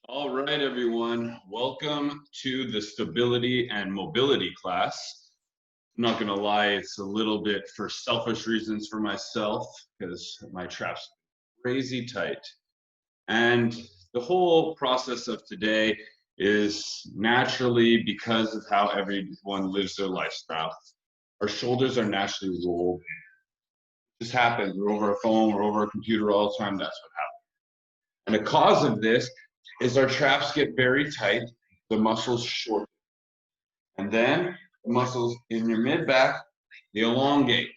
All right, everyone. Welcome to the stability and mobility class. I'm not going to lie, it's a little bit for selfish reasons for myself because my trap's crazy tight. And the whole process of today is naturally because of how everyone lives their lifestyle. Our shoulders are naturally rolled. This happens. We're over a phone, we're over a computer all the time. That's what happens. And the cause of this is our traps get very tight, the muscles shorten. And then the muscles in your mid back, they elongate.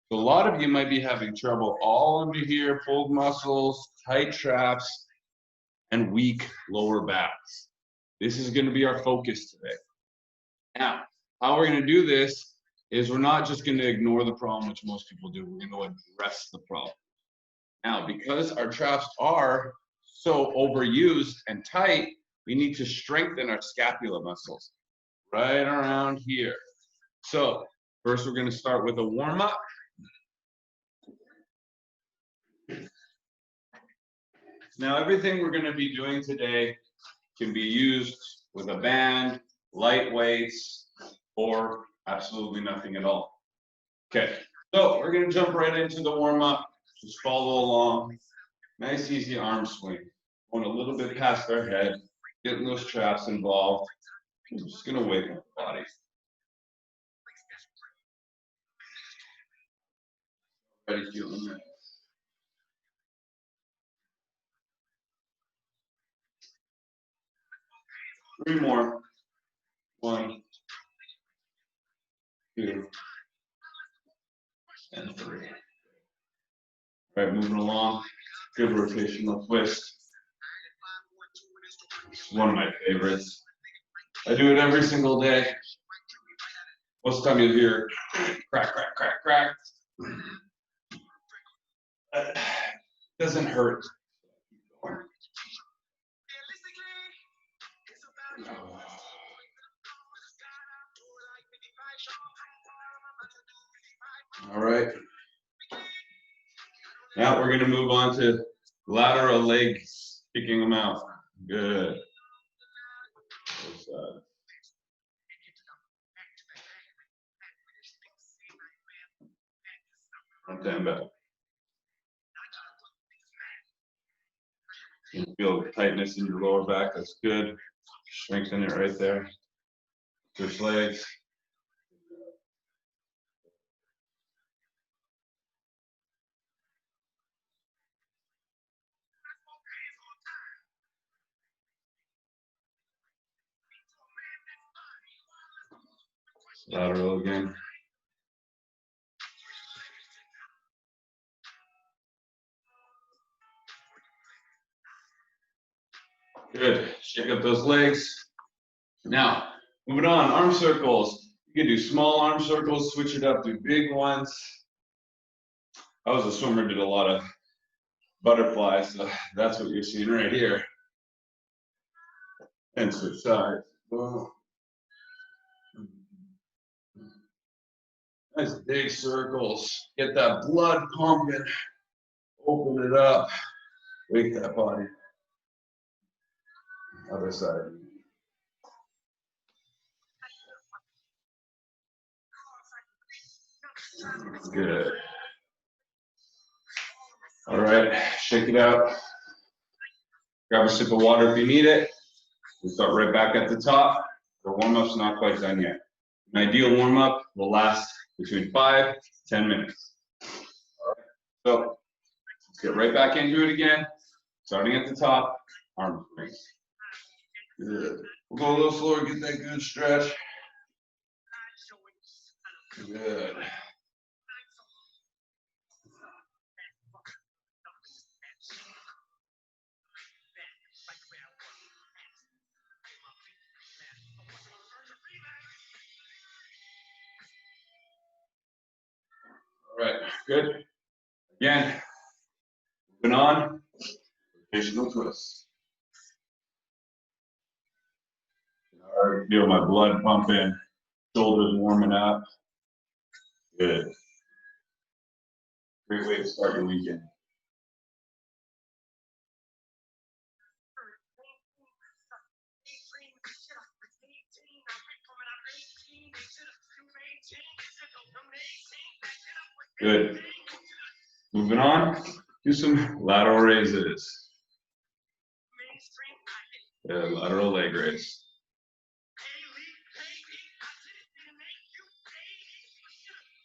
So a lot of you might be having trouble all under here, pulled muscles, tight traps, and weak lower backs. This is going to be our focus today. Now, how we're going to do this is we're not just going to ignore the problem, which most people do. We're going to address the problem. Now, because our traps are so overused and tight, we need to strengthen our scapula muscles right around here. So first we're going to start with a warm-up. Now everything we're going to be doing today can be used with a band, light weights, or absolutely nothing at all. Okay, so we're going to jump right into the warm-up. Just follow along. Nice easy arm swing. Going a little bit past our head, getting those traps involved. I'm just going to wake up the body. Ready, feeling it. 3 more. 1, 2, and 3. All right, moving along. Good rotational twist. It's one of my favorites. I do it every single day. Most of the time you'll hear crack, crack, crack, crack. Doesn't hurt. All right. Now we're going to move on to lateral legs, kicking them out. Good. Front and back. You feel tightness in your lower back. That's good. Strengthen it right there. Switch legs. Lateral again. Good. Shake up those legs. Now, moving on, arm circles. You can do small arm circles, switch it up, do big ones. I was a swimmer, did a lot of butterflies, so that's what you're seeing right here. And switch sides. Whoa. Nice big circles. Get that blood pumping. Open it up. Wake that body. Other side. Good. All right, shake it out. Grab a sip of water if you need it. We'll start right back at the top. The warm-up's not quite done yet. An ideal warm-up will last between 5 to 10 minutes. All right, so let's get right back into it again. Starting at the top, arm swings. Good. We'll go a little slower, get that good stretch. Good. All right, good. Again, moving on, rotational twist. I already feel my blood pumping, shoulders warming up. Good. Great way to start your weekend. Good. Moving on, do some lateral raises. Lateral leg raise.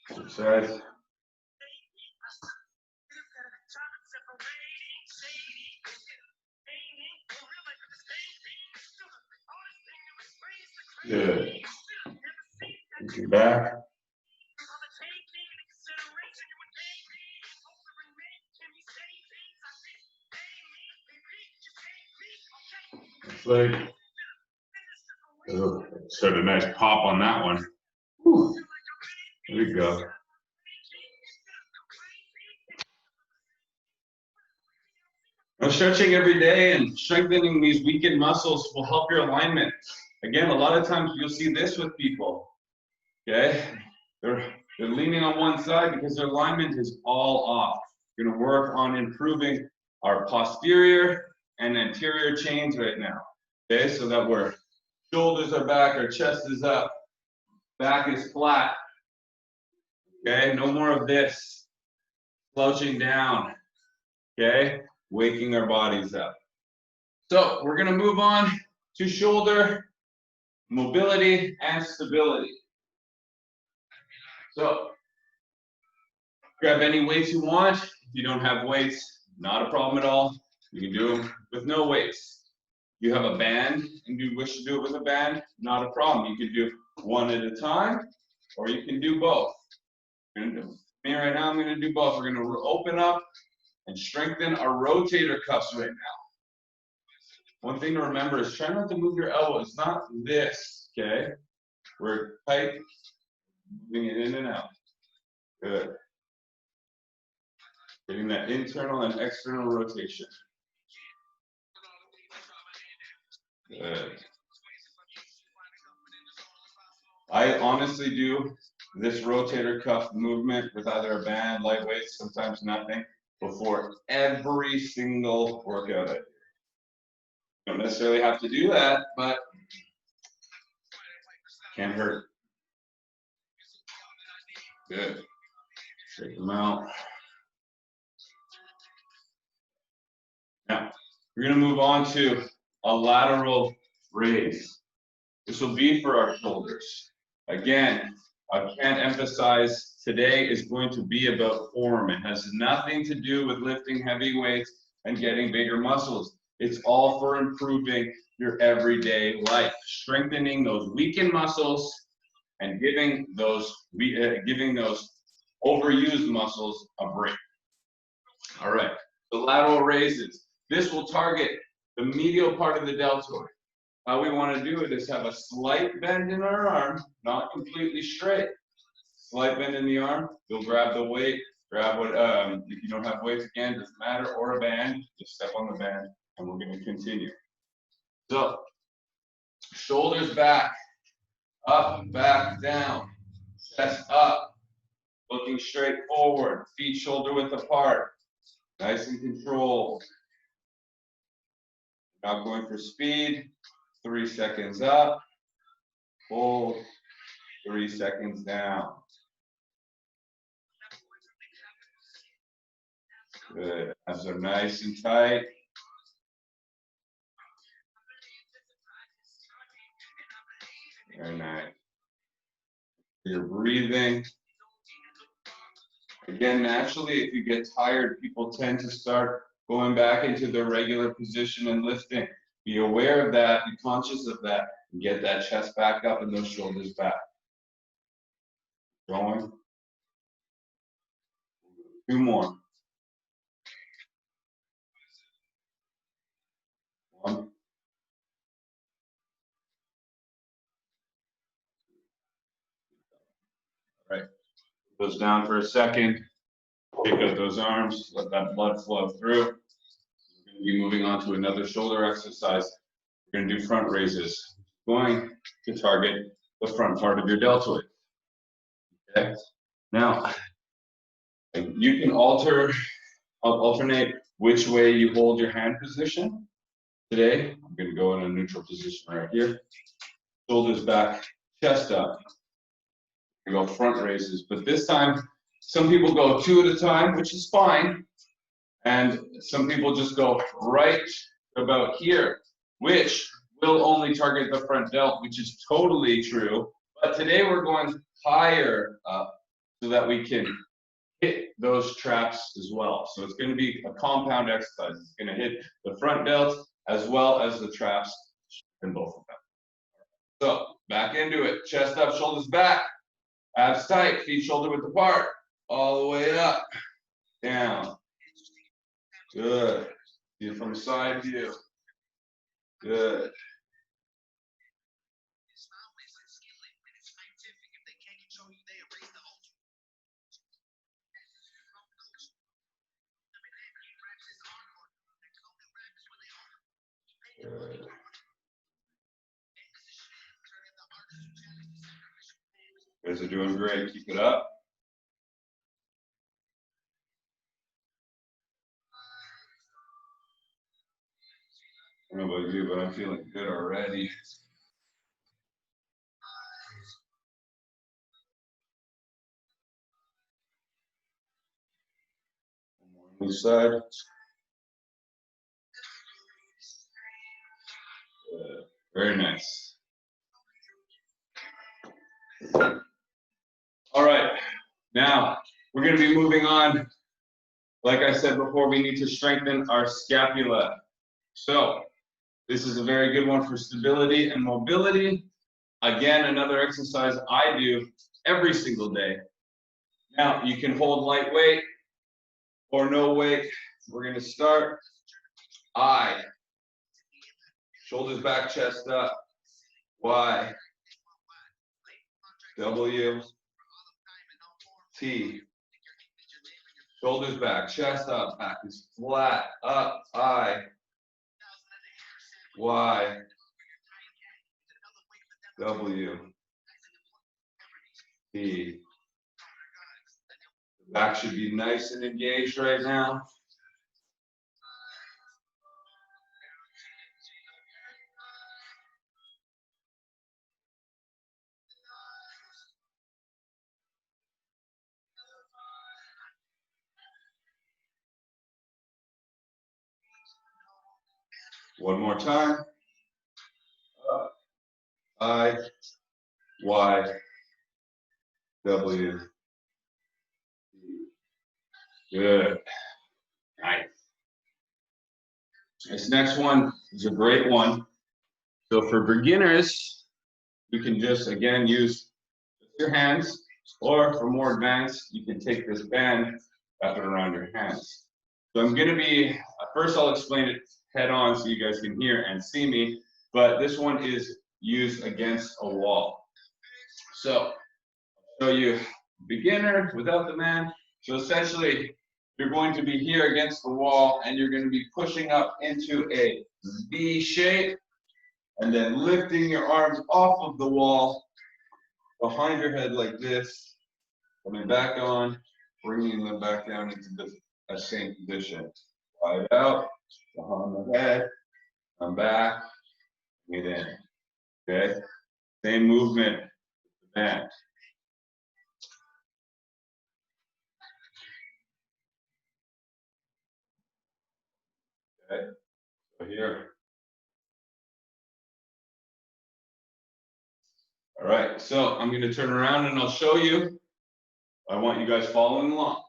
Exercise. Good. Get back. Leg. Oh, sort of a nice pop on that one. Whew. There we go. Now, stretching every day and strengthening these weakened muscles will help your alignment. Again, a lot of times you'll see this with people. Okay, they're leaning on one side because their alignment is all off. We're going to work on improving our posterior and anterior chains right now. Okay, so that our shoulders are back, our chest is up, back is flat. Okay, no more of this slouching down. Okay, waking our bodies up. So we're going to move on to shoulder mobility and stability. So grab any weights you want. If you don't have weights, not a problem at all. You can do them with no weights. You have a band and you wish to do it with a band, not a problem. You can do one at a time, or you can do both. Me right now, I'm going to do both. We're going to open up and strengthen our rotator cuffs right now. One thing to remember is try not to move your elbows. It's not this, okay? We're tight, moving it in and out. Good. Getting that internal and external rotation. Good. I honestly do this rotator cuff movement with either a band, light weights, sometimes nothing, before every single workout I do. Don't necessarily have to do that, but can't hurt. Good. Shake them out. Now, we're going to move on to a lateral raise. This will be for our shoulders. Again, I can't emphasize today is going to be about form. It has nothing to do with lifting heavy weights and getting bigger muscles. It's all for improving your everyday life, strengthening those weakened muscles and giving those overused muscles a break. All right, the lateral raises. This will target the medial part of the deltoid. How we want to do it is have a slight bend in our arm, not completely straight. Slight bend in the arm. You'll grab the weight. Grab what, if you don't have weights, again, doesn't matter, or a band. Just step on the band, and we're going to continue. So, shoulders back, up, back, down, chest up, looking straight forward, feet shoulder width apart, nice and controlled. Not going for speed. 3 seconds up, hold, 3 seconds down. Good, abs are nice and tight. Very nice. You're breathing. Again, naturally, if you get tired, people tend to start going back into their regular position and lifting. Be aware of that, be conscious of that, and get that chest back up and those shoulders back. Going. 2 more. 1. All right. Goes down for a second. Pick up those arms, let that blood flow through. We're going to be moving on to another shoulder exercise. We're going to do front raises, going to target the front part of your deltoid. Okay. Now, you can alternate which way you hold your hand position. Today, I'm going to go in a neutral position right here. Shoulders back, chest up. We go front raises, but this time some people go 2 at a time, which is fine, and some people just go right about here, which will only target the front delt, which is totally true. But today we're going higher up so that we can hit those traps as well. So it's going to be a compound exercise. It's going to hit the front delt as well as the traps in both of them. So back into it. Chest up, shoulders back, abs tight, feet shoulder width apart, all the way up, down. Good. See it from the side view. Good. Good. You guys are doing great. Keep it up. I don't know about you, but I'm feeling good already. One more on each side. Good. Very nice. All right, now we're going to be moving on. Like I said before, we need to strengthen our scapula. So this is a very good one for stability and mobility. Again, another exercise I do every single day. Now you can hold light weight or no weight. We're going to start I, shoulders back, chest up, Y, W, T, shoulders back, chest up, back is flat, up, I, Y, W, T. The back should be nice and engaged right now. One more time. I, Y, W. Good. Nice. This next one is a great one. So for beginners, you can just, again, use your hands, or for more advanced, you can take this band, wrap it around your hands. So I'm going to be, first I'll explain it head on so you guys can hear and see me, but this one is used against a wall. So I'll show you beginner without the man. So essentially, you're going to be here against the wall and you're going to be pushing up into a V shape and then lifting your arms off of the wall behind your head like this, coming back on, bringing them back down into the same position. Wide out, behind the head, come back, get in. Okay? Same movement, back. Okay? So here. All right, so I'm going to turn around and I'll show you. I want you guys following along.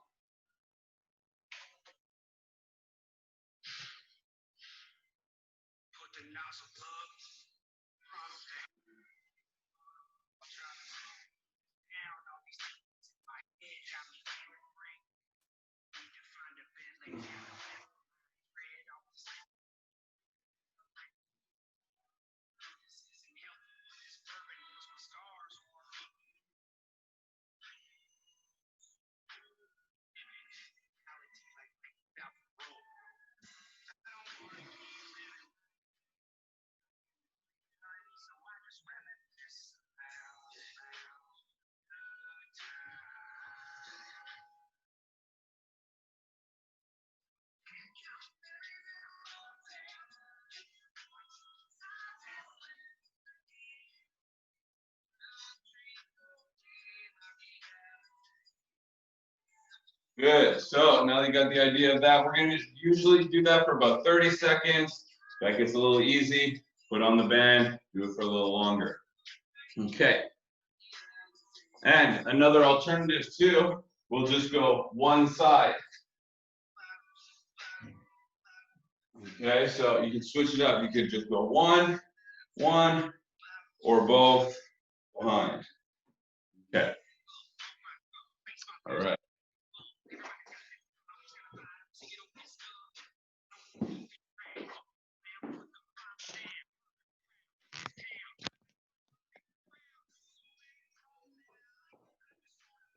Good. So now you got the idea of that. We're going to usually do that for about 30 seconds. That gets a little easy. Put on the band. Do it for a little longer. Okay. And another alternative too, we'll just go one side. Okay, so you can switch it up. You could just go one, or both behind. Okay. All right.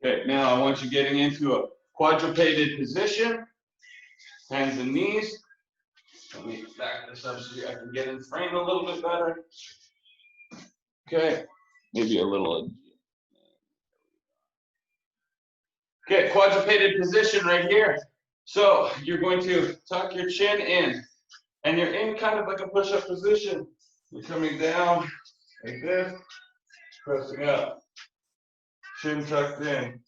Okay, now I want you getting into a quadrupeded position, hands and knees. Let me back this up so I can get in frame a little bit better. Okay, maybe a little. Okay, quadrupeded position right here. So you're going to tuck your chin in, and you're in kind of like a push-up position. You're coming down like this, pressing up, chin tucked in.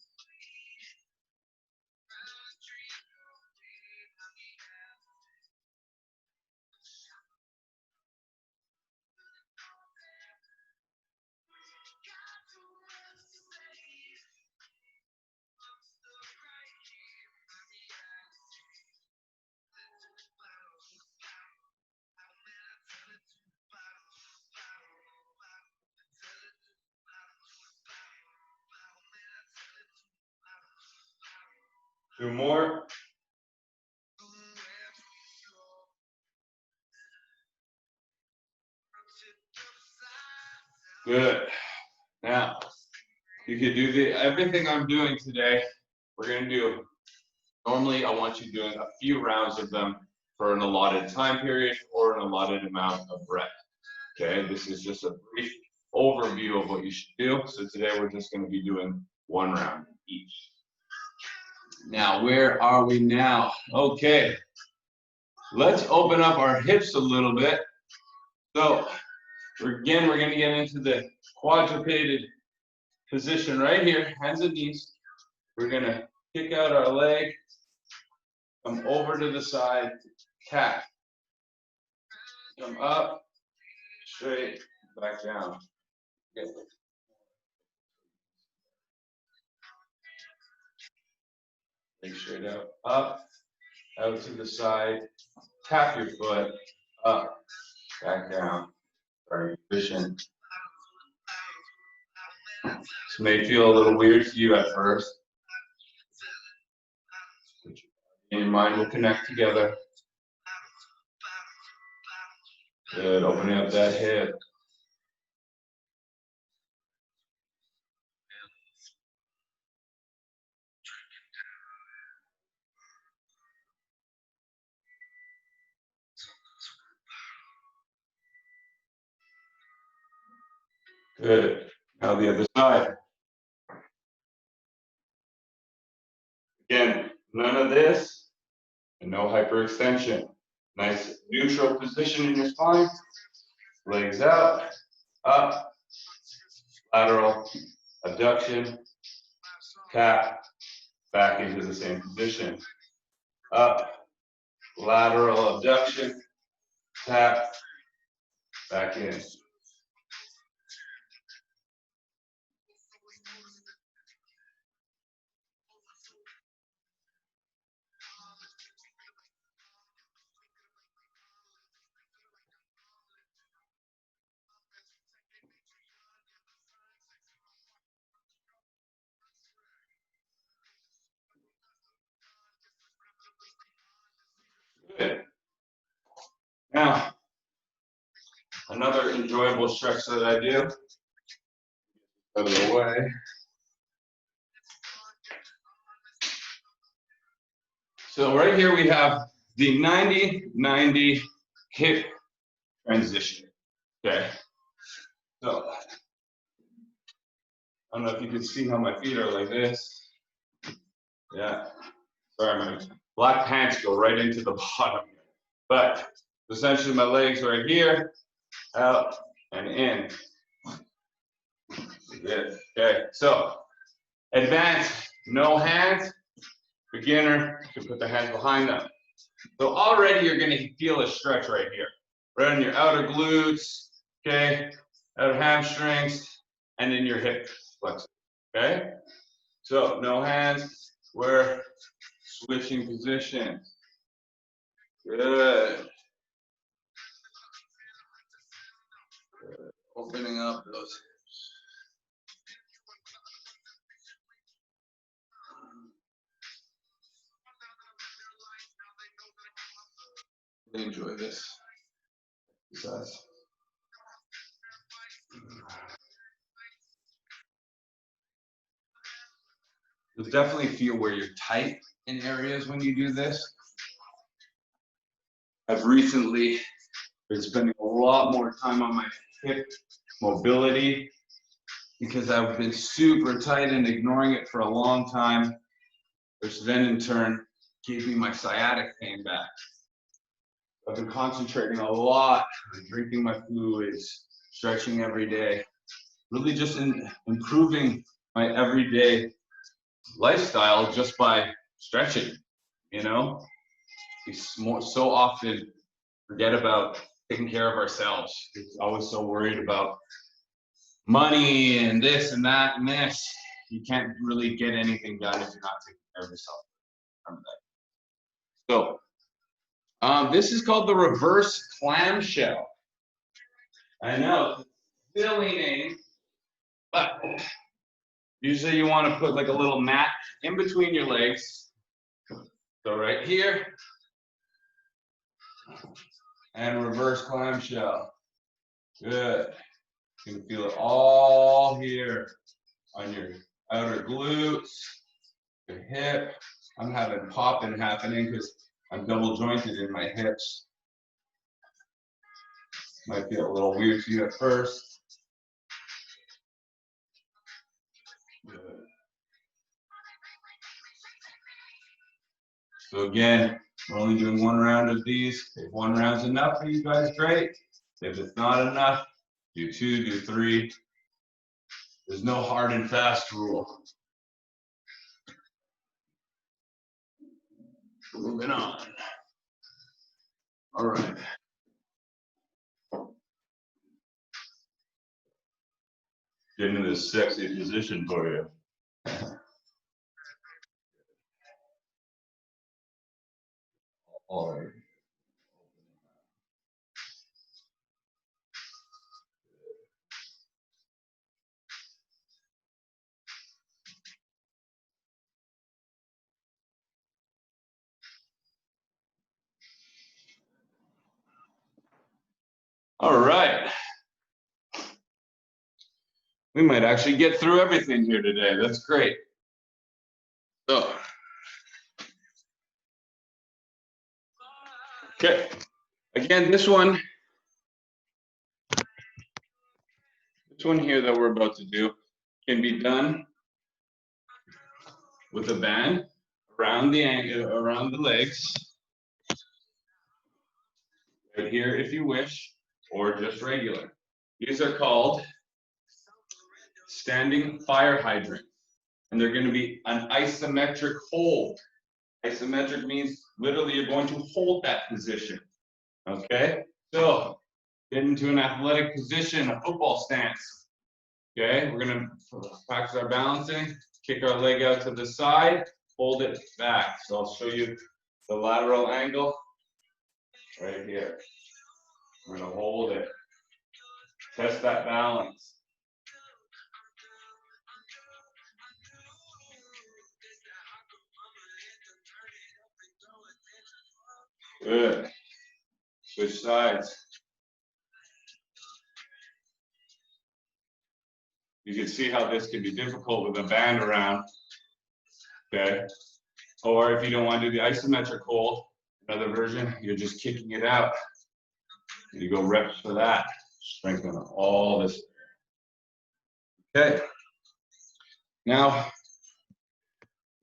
Two more. Good. Now, you could do everything I'm doing today, we're going to do. Normally, I want you doing a few rounds of them for an allotted time period or an allotted amount of rep. Okay, this is just a brief overview of what you should do. So today we're just going to be doing one round each. Now, where are we now? Okay, let's open up our hips a little bit. So, again, we're going to get into the quadrupeded position right here, hands and knees. We're going to kick out our leg, come over to the side, tap. Come up, straight, back down. Good. Leg straight out, up, out to the side, tap your foot, up, back down. Sorry, position. This may feel a little weird to you at first. And your mind will connect together. Good, opening up that hip. Good. Now the other side. Again, none of this and no hyperextension. Nice neutral position in your spine. Legs out, up, lateral, abduction, tap, back into the same position. Up, lateral abduction, tap, back in. Good. Now, another enjoyable stretch that I do, out of the way. So right here we have the 90-90 hip transition, okay? So, I don't know if you can see how my feet are like this. Yeah, sorry, my black pants go right into the bottom. But essentially my legs are right here, out and in. Good, okay, so advance, no hands, Beginner, you can put the hands behind them. So already you're gonna feel a stretch right here, right on your outer glutes, okay, outer hamstrings, and in your hip flexors, okay? So no hands, we're switching positions. Good. Good. Opening up those. Really enjoy this exercise. You'll definitely feel where you're tight in areas when you do this. I've recently been spending a lot more time on my hip mobility because I've been super tight and ignoring it for a long time, which then in turn gave me my sciatic pain back. I've been concentrating a lot on drinking my fluids, stretching every day, really just improving my everyday lifestyle just by stretching, you know? We so often forget about taking care of ourselves. We're always so worried about money and this and that and this. You can't really get anything done if you're not taking care of yourself. Remember that. So, this is called the reverse clamshell. I know, silly name, but usually you want to put like a little mat in between your legs. So right here, and reverse clamshell. Good. You can feel it all here on your outer glutes, your hip. I'm having popping happening because I'm double jointed in my hips. Might feel a little weird to you at first. Good. So again, we're only doing one round of these. If one round's enough for you guys, great. If it's not enough, do 2, do 3. There's no hard and fast rule. Moving on. All right. Get into this sexy position for you. All right. All right. We might actually get through everything here today. That's great. So, okay. Again, this one here that we're about to do can be done with a band around the legs, right here if you wish, or just regular. These are called standing fire hydrant, and they're going to be an isometric hold. Isometric means literally you're going to hold that position. Okay, so get into an athletic position, a football stance. Okay, we're gonna practice our balancing, kick our leg out to the side, hold it back. So I'll show you the lateral angle right here. We're gonna hold it, test that balance. Good. Switch sides. You can see how this can be difficult with a band around. Okay. Or if you don't want to do the isometric hold, another version, you're just kicking it out. You go reps for that. Strengthen all this. Okay. Now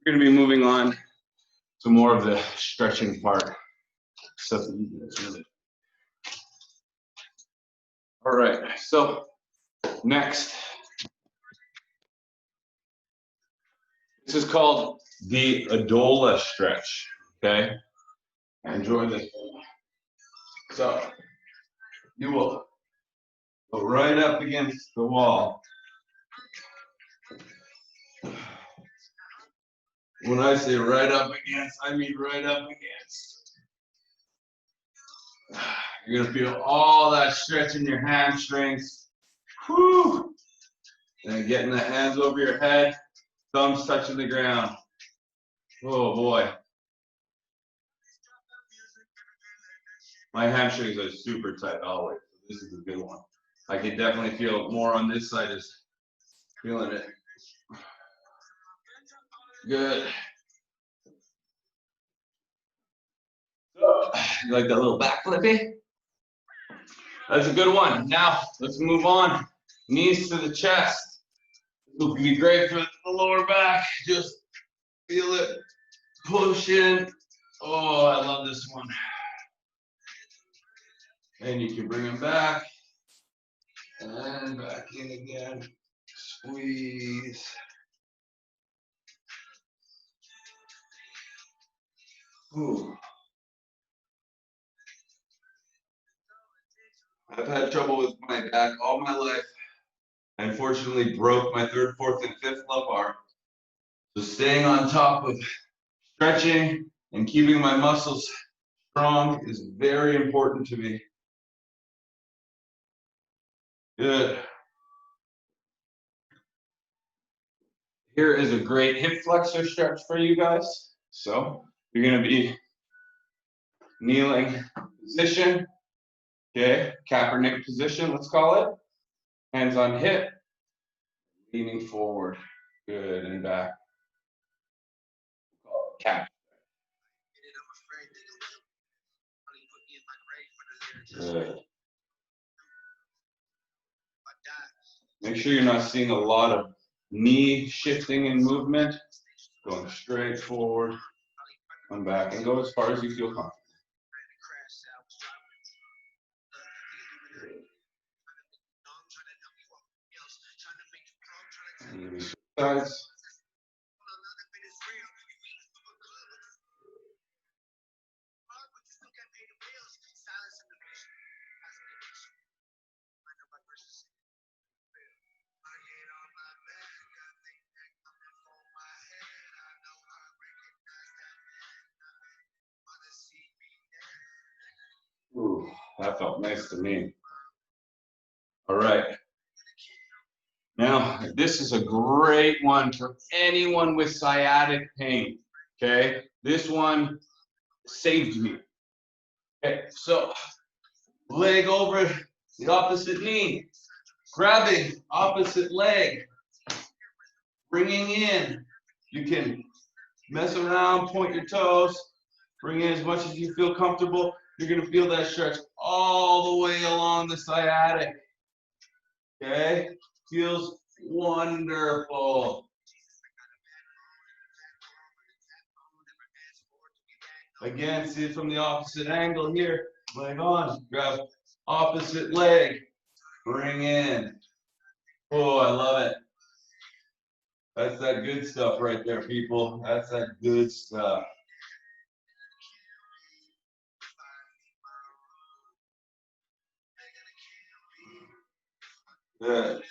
we're going to be moving on to more of the stretching part. Stuff that you guys really. All right. So next, This is called the Adola stretch, okay? Enjoy this. So, you will go right up against the wall. When I say right up against, I mean right up against. You're gonna feel all that stretch in your hamstrings. Whew. And getting the hands over your head, thumbs touching the ground. Oh boy. My hamstrings are super tight always. This is a good one. I can definitely feel more on this side, is feeling it. Good. You like that little back flippy? That's a good one. Now, let's move on. Knees to the chest. This will be great for the lower back. Just feel it. Push in. Oh, I love this one. And you can bring them back. And back in again. Squeeze. Ooh. I've had trouble with my back all my life. I unfortunately broke my third, fourth, and fifth lumbar. So staying on top of stretching and keeping my muscles strong is very important to me. Good. Here is a great hip flexor stretch for you guys. So you're going to be kneeling position, okay, Kaepernick position, let's call it. Hands on hip, leaning forward, good, and back. Cap. Good. Make sure you're not seeing a lot of knee shifting and movement. Going straight forward, come back, and go as far as you feel comfortable. Sides. Ooh, that felt nice to me. All right. Now, this is a great one for anyone with sciatic pain, okay? This one saved me. Okay, so leg over the opposite knee, grabbing opposite leg, bringing in. You can mess around, point your toes, bring in as much as you feel comfortable. You're gonna feel that stretch all the way along the sciatic. Okay, feels wonderful. Again, see it from the opposite angle here. Leg on, grab opposite leg, bring in. Oh, I love it. That's that good stuff right there, people. That's that good stuff. Good.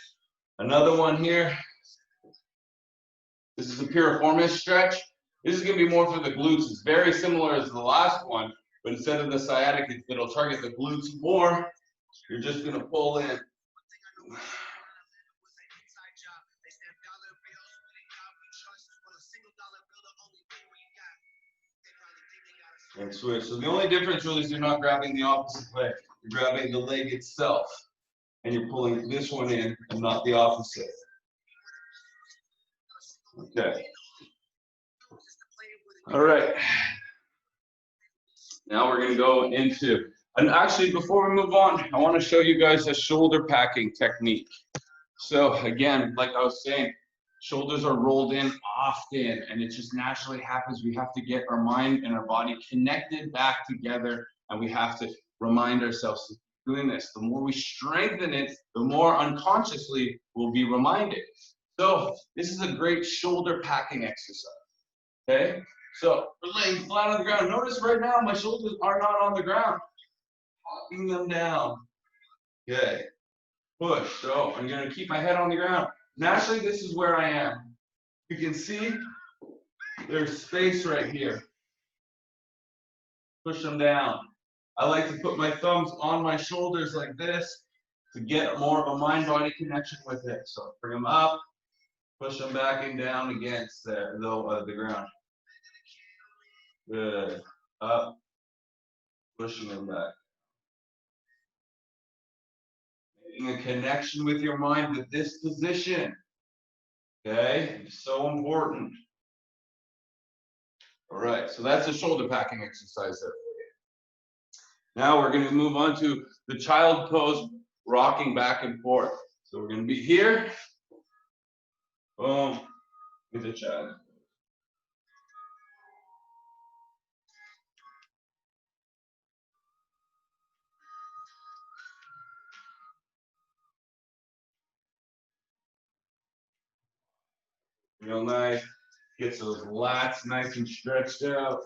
Another one here. This is the piriformis stretch. This is going to be more for the glutes. It's very similar as the last one, but instead of the sciatic, it'll target the glutes more. You're just going to pull in. And switch. So the only difference really is you're not grabbing the opposite leg. You're grabbing the leg itself. And you're pulling this one in and not the opposite. Okay. All right. Now we're going to go into, and actually before we move on, I want to show you guys a shoulder packing technique. So again, like I was saying, shoulders are rolled in often, and it just naturally happens. We have to get our mind and our body connected back together, and we have to remind ourselves of doing this. The more we strengthen it, the more unconsciously we'll be reminded. So this is a great shoulder packing exercise, okay? So we're laying flat on the ground. Notice right now my shoulders are not on the ground. Packing them down. Okay, push. So I'm gonna keep my head on the ground. Naturally, this is where I am. You can see there's space right here. Push them down. I like to put my thumbs on my shoulders like this to get more of a mind-body connection with it. So bring them up, push them back and down against the ground. Good. Up, pushing them back. Making a connection with your mind with this position. Okay, so important. All right, so that's a shoulder packing exercise there for you. Now we're going to move on to the child pose, rocking back and forth. So we're going to be here. Boom, with the child. Real nice. Gets those lats nice and stretched out.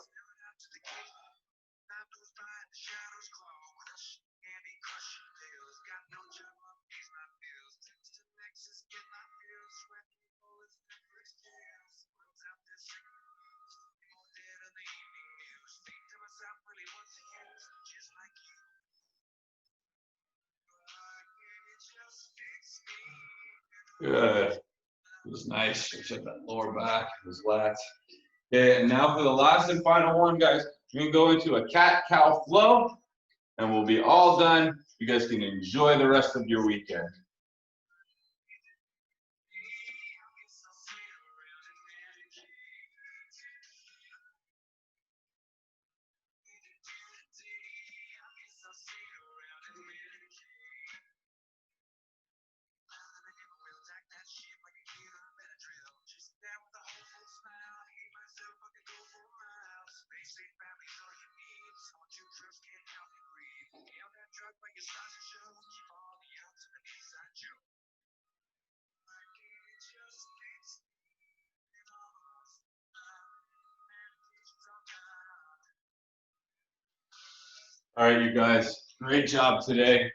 Good. It was nice. Check that lower back, those lats. Okay, and now for the last and final one, guys, we're gonna go into a cat-cow flow, and we'll be all done. You guys can enjoy the rest of your weekend. All right, you guys, great job today.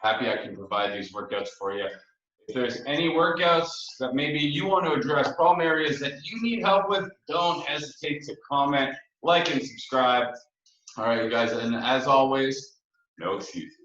Happy I can provide these workouts for you. If there's any workouts that maybe you want to address, problem areas that you need help with, don't hesitate to comment, like, and subscribe. All right, you guys, and as always, no excuses.